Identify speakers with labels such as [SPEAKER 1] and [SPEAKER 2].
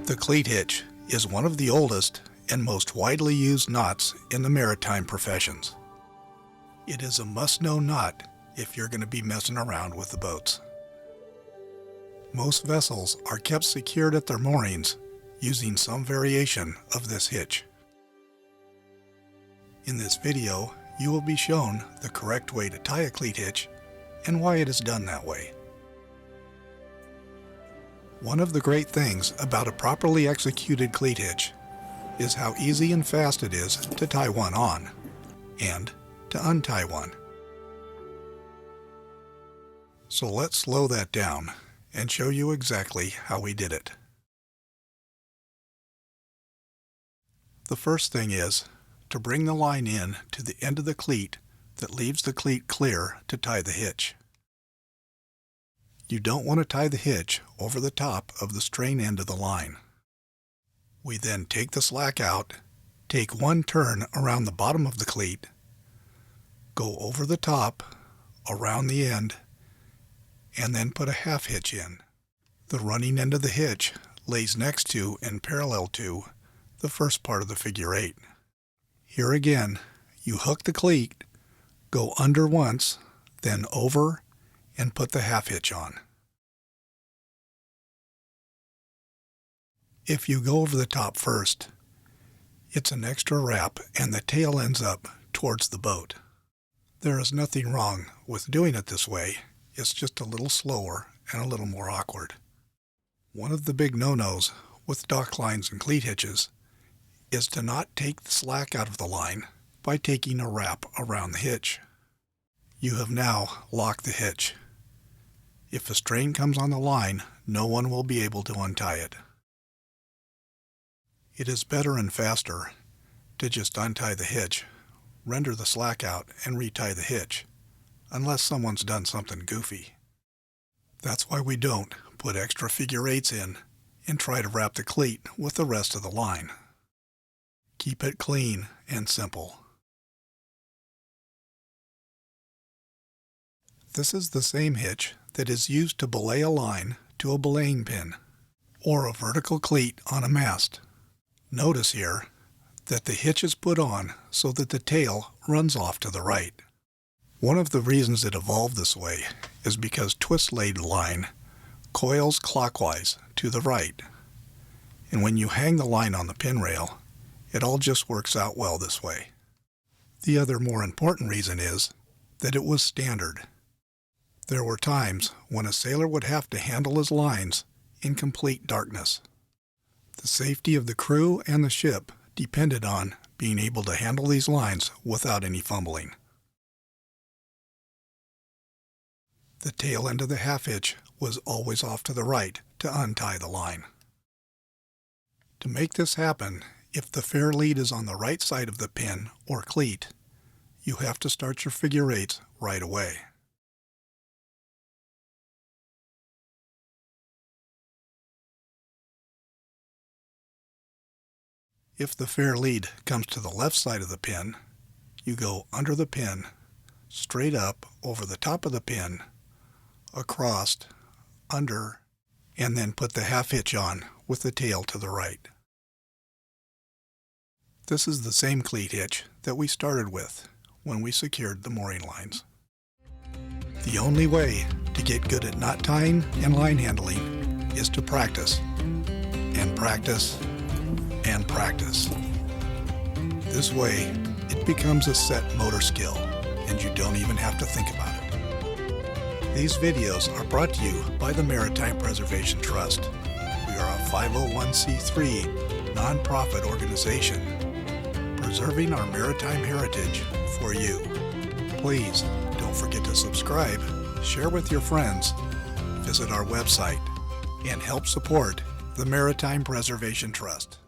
[SPEAKER 1] The cleat hitch is one of the oldest and most widely used knots in the maritime professions. It is a must-know knot if you're going to be messing around with the boats. Most vessels are kept secured at their moorings using some variation of this hitch. In this video, you will be shown the correct way to tie a cleat hitch and why it is done that way. One of the great things about a properly executed cleat hitch is how easy and fast it is to tie one on and to untie one. So let's slow that down and show you exactly how we did it. The first thing is to bring the line in to the end of the cleat that leaves the cleat clear to tie the hitch. You don't want to tie the hitch over the top of the strain end of the line. We then take the slack out, take one turn around the bottom of the cleat, go over the top, around the end, and then put a half hitch in. The running end of the hitch lays next to and parallel to the first part of the figure 8. Here again, you hook the cleat, go under once, then over, and put the half hitch on. If you go over the top first, it's an extra wrap and the tail ends up towards the boat. There is nothing wrong with doing it this way, it's just a little slower and a little more awkward. One of the big no-nos with dock lines and cleat hitches is to not take the slack out of the line by taking a wrap around the hitch. You have now locked the hitch. If a strain comes on the line, no one will be able to untie it. It is better and faster to just untie the hitch, render the slack out, and retie the hitch, unless someone's done something goofy. That's why we don't put extra figure 8s in and try to wrap the cleat with the rest of the line. Keep it clean and simple. This is the same hitch that is used to belay a line to a belaying pin or a vertical cleat on a mast. Notice here that the hitch is put on so that the tail runs off to the right. One of the reasons it evolved this way is because twist-laid line coils clockwise to the right, and when you hang the line on the pin rail, it all just works out well this way. The other more important reason is that it was standard. There were times when a sailor would have to handle his lines in complete darkness. The safety of the crew and the ship depended on being able to handle these lines without any fumbling. The tail end of the half hitch was always off to the right to untie the line. To make this happen, if the fair lead is on the right side of the pin or cleat, you have to start your figure 8s right away. If the fair lead comes to the left side of the pin, you go under the pin, straight up over the top of the pin, across, under, and then put the half hitch on with the tail to the right. This is the same cleat hitch that we started with when we secured the mooring lines. The only way to get good at knot tying and line handling is to practice, and practice, and practice. This way, it becomes a set motor skill, and you don't even have to think about it. These videos are brought to you by the Maritime Preservation Trust. We are a 501c3 nonprofit organization preserving our maritime heritage for you. Please don't forget to subscribe, share with your friends, visit our website, and help support the Maritime Preservation Trust.